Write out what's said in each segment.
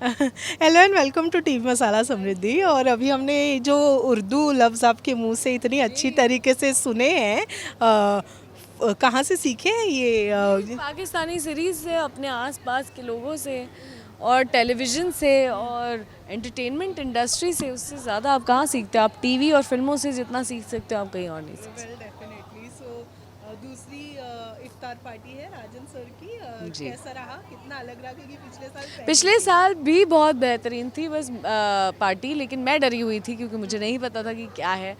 Hello and welcome to TV Masala Samriddhi. और अभी हमने जो उर्दू लफ्ज़ आपके मुंह से इतनी अच्छी तरीके से सुने हैं, कहाँ से सीखे हैं ये? पाकिस्तानी सीरीज़ से, अपने आसपास के लोगों से और टेलीविज़न से और एंटरटेनमेंट इंडस्ट्री से। उससे ज़्यादा आप कहाँ सीखते हो? आप टीवी और फिल्मों से जितना सीख सकते हो आप कहीं और नहीं सीख सकते। Well definitely. सो दूसरी इफ्तार पार्टी है राजन सर की। जी, कैसा रहा? कितना अलग रहा? क्योंकि पिछले साल पहली पिछले थी। साल भी बहुत बेहतरीन थी बस पार्टी, लेकिन मैं डरी हुई थी क्योंकि मुझे नहीं पता था कि क्या है।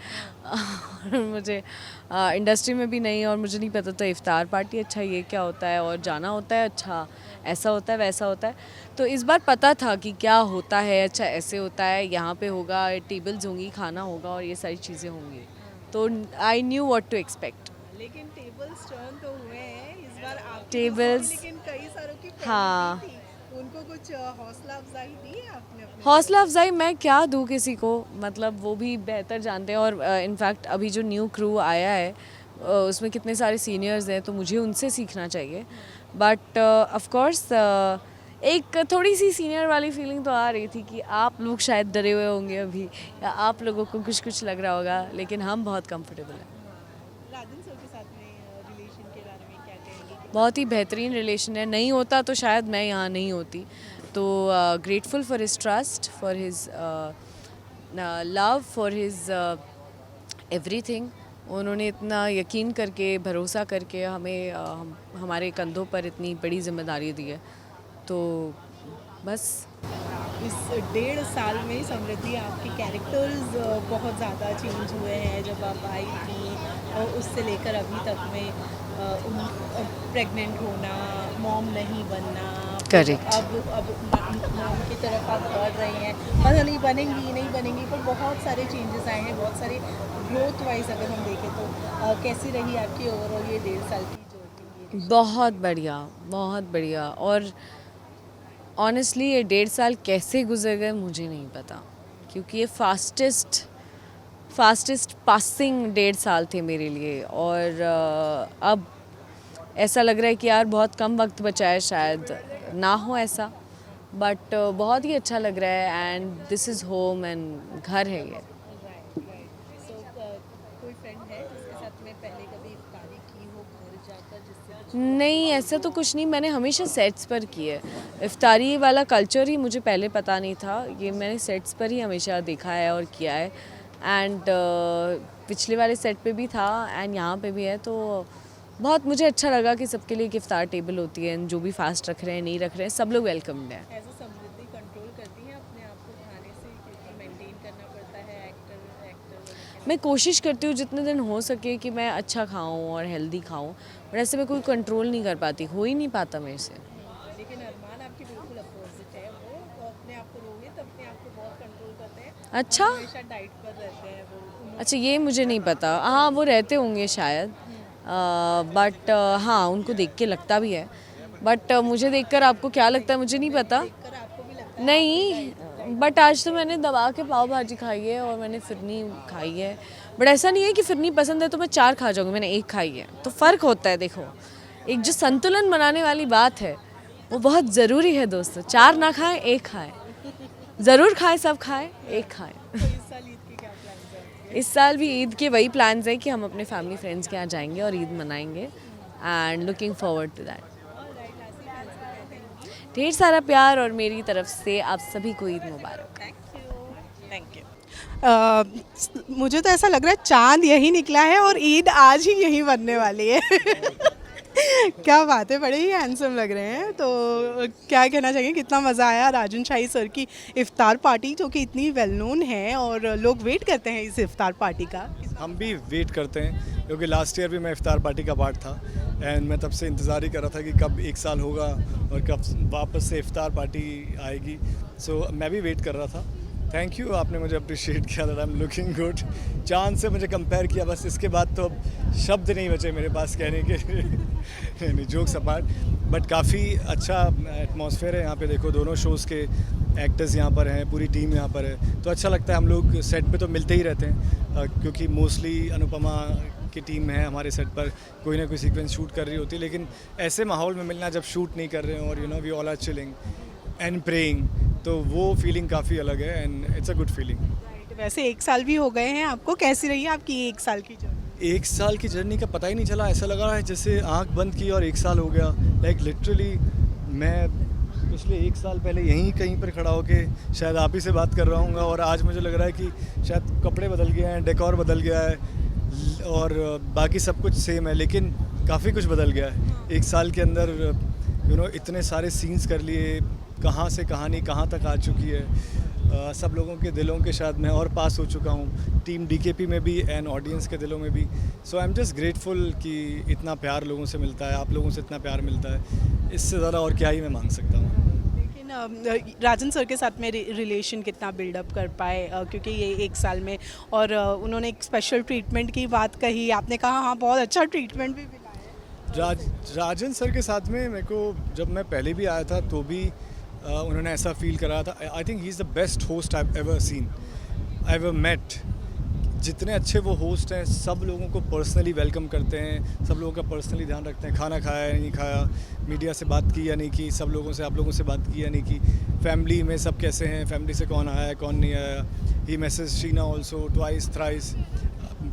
और मुझे इंडस्ट्री में भी नहीं, और मुझे नहीं पता था इफ्तार पार्टी अच्छा ये क्या होता है, और जाना होता है अच्छा ऐसा होता है वैसा होता है। तो इस बार पता था कि क्या होता है, अच्छा ऐसे होता है, यहाँ पे होगा, टेबल्स होंगी, खाना होगा और ये सारी चीज़ें होंगी। तो I knew what to expect. लेकिन टेबल्स टर्न तो हुए हैं इस बार आपकी नहीं हुई, टेबल्स, लेकिन कई सारों की पहले भी हाँ, थी। उनको कुछ हौसला अफजाई दी है आपने अपने हौसला तरफ अफजाई मैं क्या दूँ किसी को, मतलब वो भी बेहतर जानते हैं। और इनफैक्ट अभी जो न्यू क्रू आया है उसमें कितने सारे सीनियर्स हैं, तो मुझे उनसे सीखना चाहिए। बट ऑफ कोर्स एक थोड़ी सी सीनियर वाली फीलिंग तो आ रही थी कि आप लोग शायद डरे हुए होंगे अभी, या आप लोगों को कुछ कुछ लग रहा होगा, लेकिन हम बहुत कंफर्टेबल हैं। राजन सर के साथ में रिलेशन के बारे में क्या कहेंगे? कितना बहुत ही बेहतरीन रिलेशन है, नहीं होता तो शायद मैं यहाँ नहीं होती। तो grateful for his trust, for his love, for his everything. उन्होंने इतना यकीन करके, भरोसा करके हमें हमारे कंधों पर इतनी बड़ी जिम्मेदारी दी है। तो बस। इस 1.5 साल में समृद्धि आपके कैरेक्टर्स बहुत ज़्यादा चेंज हुए हैं। जब आप आई थी और उससे लेकर अभी तक में प्रेग्नेंट होना, मॉम नहीं बनना, फिर करेक्ट। अब मॉम की तरफ आप बढ़ रही हैं। पता नहीं बनेंगी नहीं बनेंगी, पर बहुत सारे चेंजेस आए हैं, बहुत सारे ग्रोथ वाइज अगर हम देखें तो कैसी रही आपकी ओवरऑल ये 1.5 साल की जर्नी, ये बहुत बढ़िया, बहुत बढ़िया। और ऑनेस्टली ये 1.5 साल कैसे गुजर गए मुझे नहीं पता, क्योंकि ये फास्टेस्ट पासिंग 1.5 साल थे मेरे लिए। और अब ऐसा लग रहा है कि यार बहुत कम वक्त बचा है, शायद ना हो ऐसा। बट बहुत ही अच्छा लग रहा है, and this is home, and घर है ये। Right right. सो कोई फ्रेंड है जिसके साथ में पहले कभी इफ्तारी की हो घर जाकर, जिससे कुछ नहीं, ऐसा तो कुछ नहीं, मैंने हमेशा सेट्स पर की है। इफ्तारी वाला कल्चर ही मुझे पहले पता नहीं था, ये मैंने सेट्स पर ही हमेशा देखा है और किया है। एंड पिछले वाले सेट पे भी था, एंड यहाँ पे भी है। तो बहुत मुझे अच्छा लगा कि सबके लिए एक इफ्तार टेबल होती है, जो भी फास्ट रख रहे हैं नहीं रख रहे हैं, सब लोग वेलकम्ड हैं। एज अ समृद्धि कंट्रोल करती हैं अपने आप को खाने से, क्योंकि मेंटेन करना पड़ता है एक्टर एक्टर होने के मैं नाते। कोशिश करती हूँ जितने दिन हो सके कि मैं अच्छा खाऊं और हेल्दी खाऊं, बट ऐसे मैं कोई कंट्रोल नहीं कर पाती, हो ही नहीं पाता मेरे से। लेकिन अरमान आपकी बिल्कुल अपोजिट है। वो अपने आप को रोहित अपने आप को बहुत कंट्रोल करते हैं और अच्छा। हमेशा डाइट पर रहते हैं वो। अच्छा, ये मुझे नहीं पता। हाँ, वो रहते होंगे शायद, बट हाँ, उनको देख के लगता भी है। बट मुझे देखकर आपको क्या लगता है मुझे नहीं पता। देखकर आपको भी लगता है आप भी डाइट नहीं, बट आज तो मैंने दबा के पाव भाजी खाई है और मैंने फिरनी खाई है। बट ऐसा नहीं है कि फिरनी पसंद है तो मैं 4 खा जाऊँगी, मैंने 1 खाई है। तो फ़र्क होता है, देखो, एक जो संतुलन बनाने वाली बात है वो बहुत ज़रूरी है दोस्तों। 4 ना खाएं, 1 खाएं, ज़रूर खाएं, सब खाएं, 1 खाएं। तो इस साल ईद के क्या प्लान्स हैं आपके? इस साल भी ईद के वही प्लान्स हैं कि हम अपने फैमिली फ्रेंड्स के यहाँ जाएंगे और ईद मनाएंगे, and looking forward to that. Alright, Asif fans को क्या कहेंगी? ढेर सारा प्यार, और मेरी तरफ से आप सभी को ईद मुबारक। Thank you thank you. मुझे तो ऐसा लग रहा है चांद यही निकला है और ईद आज ही यहीं बनने वाली है। क्या बात है, बड़े ही हैंडसम लग रहे हैं। तो क्या कहना चाहिए, कितना मज़ा आया राजन शाही सर की इफ्तार पार्टी, जो कि इतनी वेल नोन है और लोग वेट करते हैं इस इफ्तार पार्टी का। हम भी वेट करते हैं, क्योंकि लास्ट ईयर भी मैं इफ्तार पार्टी का पार्ट था, एंड मैं तब से इंतज़ार ही कर रहा था कि कब 1 साल होगा और कब वापस से इफ्तार पार्टी आएगी। सो मैं भी वेट कर रहा था। थैंक यू, आपने मुझे अप्रिशिएट किया that I am looking good. चांद से मुझे कंपेयर किया, बस इसके बाद तो अब शब्द नहीं बचे मेरे पास कहने के। नहीं, जोक्स अपार्ट, बट काफ़ी अच्छा एटमॉस्फेयर है यहाँ पे। देखो, दोनों शोज़ के एक्टर्स यहाँ पर हैं, पूरी टीम यहाँ पर है, तो अच्छा लगता है। हम लोग सेट पे तो मिलते ही रहते हैं, क्योंकि मोस्टली अनुपमा की टीम है हमारे सेट पर, कोई ना कोई सीक्वेंस शूट कर रही होती है। लेकिन ऐसे माहौल में मिलना जब शूट नहीं कर रहे हैं, और we all are chilling and praying, तो वो फीलिंग काफ़ी अलग है and it's a good feeling. Right, वैसे 1 साल भी हो गए हैं आपको, कैसी रही है आपकी ये 1 साल की जर्नी? 1 साल की जर्नी का पता ही नहीं चला, ऐसा लग रहा है जैसे आंख बंद की और 1 साल हो गया। लाइक लिटरली मैं पिछले 1 साल पहले यहीं कहीं पर खड़ा होके शायद आप ही से बात कर रहा हूँ, और आज मुझे लग रहा है कि शायद कपड़े बदल गए हैं, डेकोर बदल गया है और बाकी सब कुछ सेम है, लेकिन काफ़ी कुछ बदल गया है 1 साल के अंदर। इतने सारे सीन्स कर लिए, कहाँ से कहानी कहाँ तक आ चुकी है, सब लोगों के दिलों के शायद मैं और पास हो चुका हूँ, टीम डीकेपी में भी एंड ऑडियंस के दिलों में भी। सो आई एम जस्ट ग्रेटफुल कि इतना प्यार लोगों से मिलता है, आप लोगों से इतना प्यार मिलता है, इससे ज़्यादा और क्या ही मैं मांग सकता हूँ। लेकिन राजन सर के साथ में रिलेशन कितना बिल्डअप कर पाए, क्योंकि ये 1 साल में, और उन्होंने एक स्पेशल ट्रीटमेंट की बात कही, आपने कहा हाँ बहुत अच्छा ट्रीटमेंट भी मिला है। राजन सर के साथ में मेरे को जब मैं पहले भी आया था तो भी उन्होंने ऐसा फील कराया था। I think he is the best host I ever seen, I ever met. जितने अच्छे वो होस्ट हैं, सब लोगों को पर्सनली वेलकम करते हैं, सब लोगों का पर्सनली ध्यान रखते हैं, खाना खाया या नहीं खाया, मीडिया से बात की या नहीं की, सब लोगों से आप लोगों से बात की या नहीं की, फैमिली में सब कैसे हैं, फैमिली से कौन आया है कौन नहीं आया। He message Sheena also twice thrice,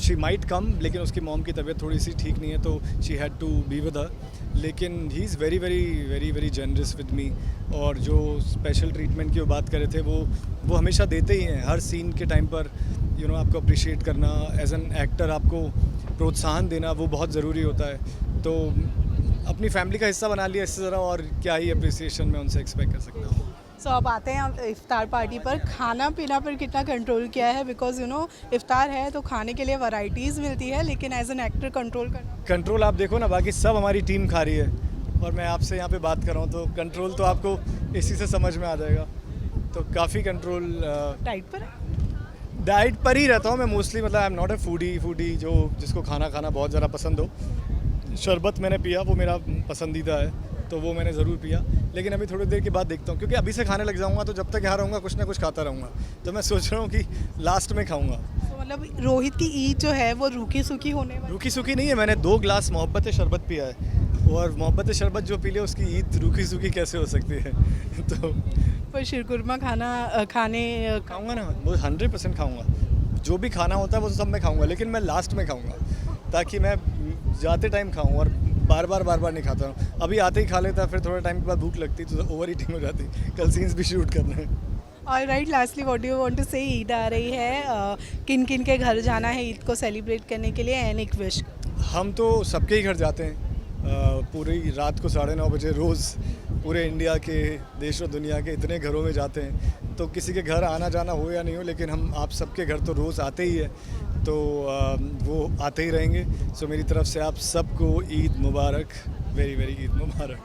she might come, लेकिन उसकी मॉम की तबीयत थोड़ी सी ठीक नहीं है तो she had to be with her, लेकिन he is very very very very generous with me. और जो स्पेशल ट्रीटमेंट की वो बात कर रहे थे, वो हमेशा देते ही हैं हर सीन के टाइम पर। आपको अप्रिशिएट करना एज एन एक्टर, आपको प्रोत्साहन देना वो बहुत ज़रूरी होता है। तो अपनी फैमिली का हिस्सा बना लिया, इससे ज़रा और क्या ही अप्रिसिएशन मैं उनसे एक्सपेक्ट कर सकता हूँ। सो अब आते हैं आप इफ्तार पार्टी पर, खाना पीना पर कितना कंट्रोल किया है, बिकॉज इफ्तार है तो खाने के लिए वैरायटीज़ मिलती है, लेकिन एज एन एक्टर कंट्रोल आप देखो ना, बाकी सब हमारी टीम खा रही है और मैं आपसे यहाँ पे बात कर रहा हूँ, तो कंट्रोल तो आपको इसी से समझ में आ जाएगा। तो काफ़ी कंट्रोल डाइट पर ही रहता हूँ मैं मोस्टली, मतलब I am not a foodie जिसको खाना बहुत ज़्यादा पसंद हो। शरबत मैंने पिया, वो मेरा पसंदीदा है, तो वो मैंने ज़रूर पिया, लेकिन अभी थोड़ी देर के बाद देखता हूँ, क्योंकि अभी से खाने लग जाऊँगा तो जब तक यहाँ रहूँगा कुछ ना कुछ खाता रहूँगा, तो मैं सोच रहा हूँ कि लास्ट में खाऊँगा। तो मतलब रोहित की ईद जो है वो रूखी सूखी होने वाली? रूखी सूखी नहीं है, मैंने 2 गिलास मोहब्बत शरबत पिया है, और मोहब्बत शरबत जो पी ले उसकी ईद रूखी सूखी कैसे हो सकती है। तो पर शीरकुरमा खाऊँगा ना, वो 100% खाऊँगा, जो भी खाना होता है वो सब मैं खाऊँगा, लेकिन मैं लास्ट में खाऊँगा ताकि मैं जाते टाइम खाऊँ और बार बार नहीं खाता हूँ। अभी आते ही खा लेता, फिर थोड़ा टाइम के बाद भूख लगती तो ओवर ईटिंग हो जाती। कल सीन्स भी शूट करना है। Alright, lastly what do you want to say, Eid आ रही है, किन किन के घर जाना है ईद को सेलिब्रेट करने के लिए, एंड एक विश? हम तो सबके ही घर जाते हैं, पूरी रात को 9:30 बजे रोज़ पूरे इंडिया के, देश और दुनिया के इतने घरों में जाते हैं, तो किसी के घर आना जाना हो या नहीं हो, लेकिन हम आप सबके घर तो रोज़ आते ही है, तो वो आते ही रहेंगे। सो मेरी तरफ से आप सबको ईद मुबारक, वेरी वेरी ईद मुबारक।